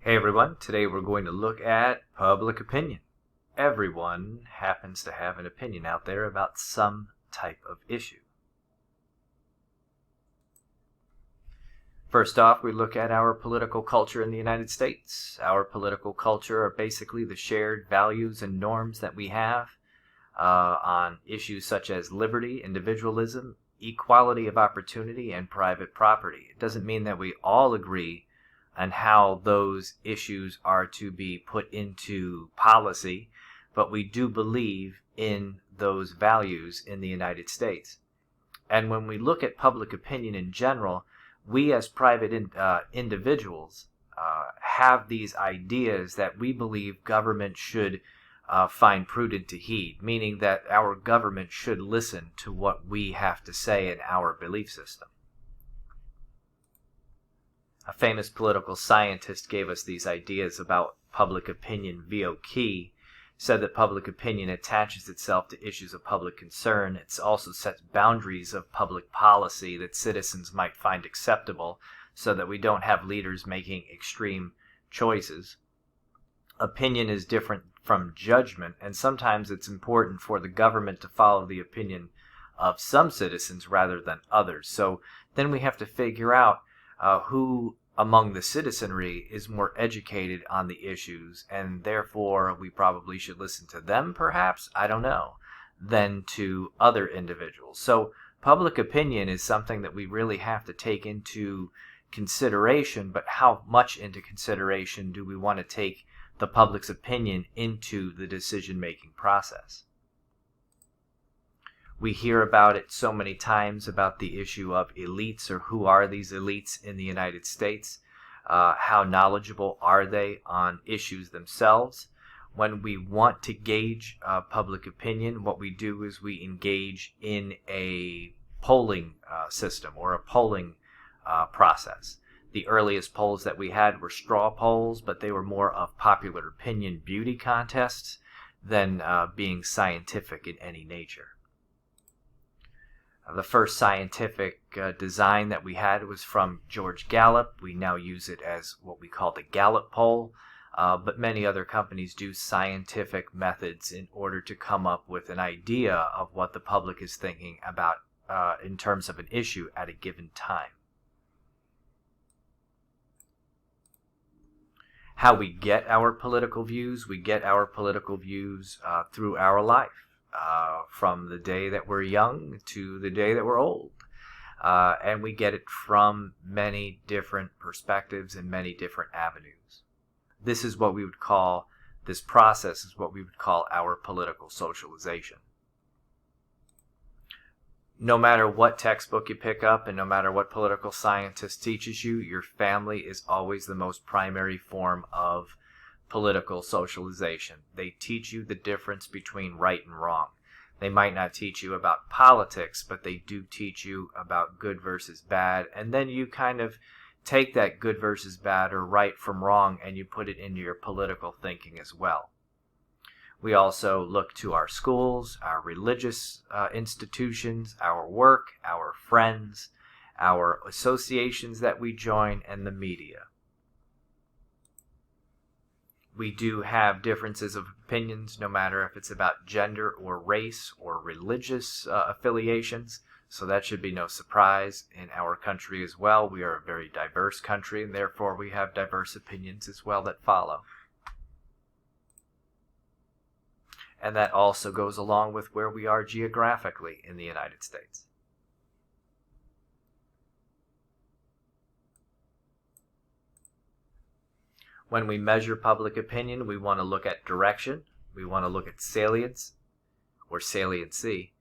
Hey everyone, today we're going to look at public opinion. Everyone happens to have an opinion out there about some type of issue. First off, we look at our political culture in the United States. Our political culture are basically the shared values and norms that we have on issues such as liberty, individualism, equality of opportunity, and private property. It doesn't mean that we all agree on how those issues are to be put into policy, but we do believe in those values in the United States. And when we look at public opinion in general, we as private individuals have these ideas that we believe government should find prudent to heed, meaning that our government should listen to what we have to say in our belief system. A famous political scientist gave us these ideas about public opinion. V.O. Key said that public opinion attaches itself to issues of public concern. It also sets boundaries of public policy that citizens might find acceptable so that we don't have leaders making extreme choices. Opinion is different from judgment, and sometimes it's important for the government to follow the opinion of some citizens rather than others. So then we have to figure out who among the citizenry is more educated on the issues, and therefore we probably should listen to them, perhaps, I don't know, than to other individuals. So public opinion is something that we really have to take into consideration, but how much into consideration do we want to take the public's opinion into the decision-making process? We hear about it so many times about the issue of elites, or who are these elites in the United States? How knowledgeable are they on issues themselves? When we want to gauge public opinion, what we do is we engage in a polling system or a polling process. The earliest polls that we had were straw polls, but they were more of popular opinion beauty contests than being scientific in any nature. The first scientific design that we had was from George Gallup. We now use it as what we call the Gallup poll, but many other companies do scientific methods in order to come up with an idea of what the public is thinking about in terms of an issue at a given time. How we get our political views? We get our political views through our life. From the day that we're young to the day that we're old. And we get it from many different perspectives and many different avenues. This process is what we would call our political socialization. No matter what textbook you pick up and no matter what political scientist teaches you, your family is always the most primary form of political socialization. They teach you the difference between right and wrong. They might not teach you about politics, but they do teach you about good versus bad, and then you kind of take that good versus bad or right from wrong and you put it into your political thinking as well. We also look to our schools, our religious institutions, our work, our friends, our associations that we join, and the media. We do have differences of opinions, no matter if it's about gender or race or religious affiliations, so that should be no surprise in our country as well. We are a very diverse country, and therefore we have diverse opinions as well that follow. And that also goes along with where we are geographically in the United States. When we measure public opinion, we want to look at direction, we want to look at salience, or saliency,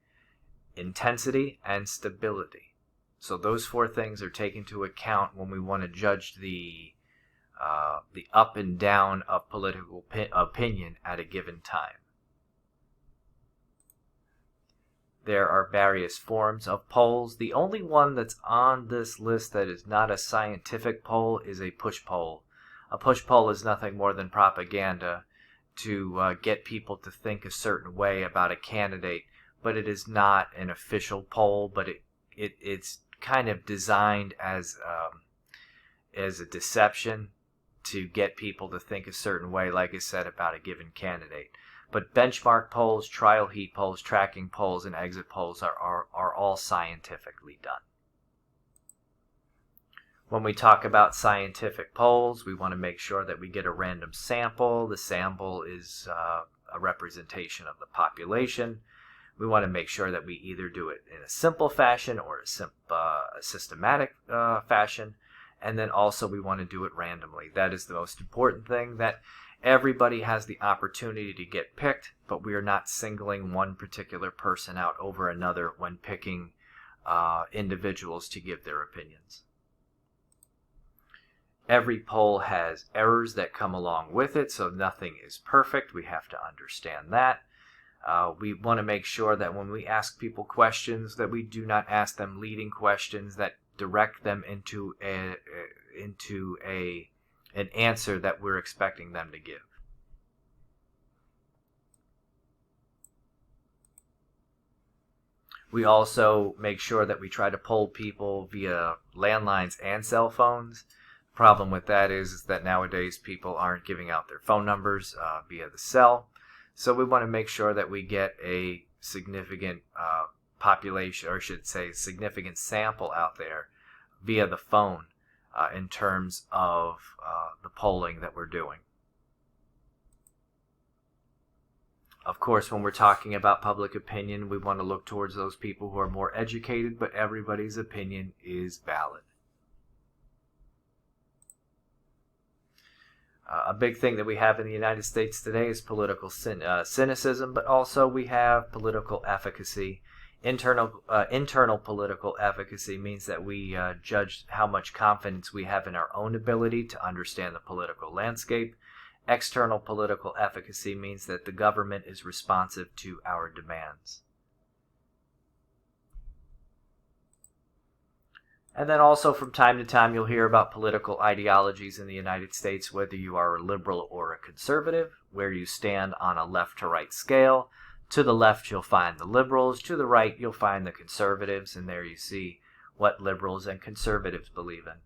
intensity, and stability. So those four things are taken into account when we want to judge the up and down of political opinion at a given time. There are various forms of polls. The only one that's on this list that is not a scientific poll is a push poll. A push poll is nothing more than propaganda to get people to think a certain way about a candidate, but it is not an official poll, but it's kind of designed as a deception to get people to think a certain way, like I said, about a given candidate. But benchmark polls, trial heat polls, tracking polls, and exit polls are all scientifically done. When we talk about scientific polls, we want to make sure that we get a random sample. The sample is a representation of the population. We want to make sure that we either do it in a simple fashion or a systematic fashion. And then also we want to do it randomly. That is the most important thing, that everybody has the opportunity to get picked, but we are not singling one particular person out over another when picking individuals to give their opinions. Every poll has errors that come along with it, so nothing is perfect. We have to understand that. We want to make sure that when we ask people questions, that we do not ask them leading questions that direct them into an answer that we're expecting them to give. We also make sure that we try to poll people via landlines and cell phones. The problem with that is that nowadays people aren't giving out their phone numbers via the cell. So we want to make sure that we get a significant population, or I should say significant sample out there via the phone in terms of the polling that we're doing. Of course, when we're talking about public opinion, we want to look towards those people who are more educated, but everybody's opinion is valid. A big thing that we have in the United States today is political cynicism, but also we have political efficacy. Internal political efficacy means that we judge how much confidence we have in our own ability to understand the political landscape. External political efficacy means that the government is responsive to our demands. And then also from time to time you'll hear about political ideologies in the United States, whether you are a liberal or a conservative, where you stand on a left to right scale. To the left you'll find the liberals, to the right you'll find the conservatives, and there you see what liberals and conservatives believe in.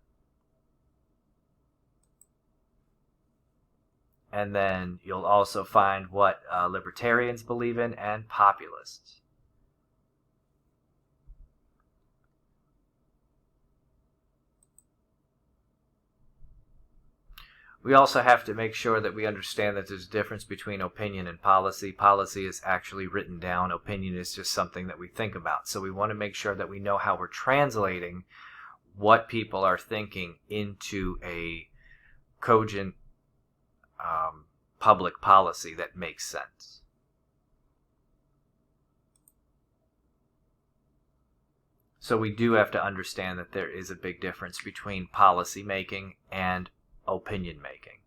And then you'll also find what libertarians believe in and populists. We also have to make sure that we understand that there's a difference between opinion and policy. Policy is actually written down. Opinion is just something that we think about. So we want to make sure that we know how we're translating what people are thinking into a cogent public policy that makes sense. So we do have to understand that there is a big difference between policy making and opinion making.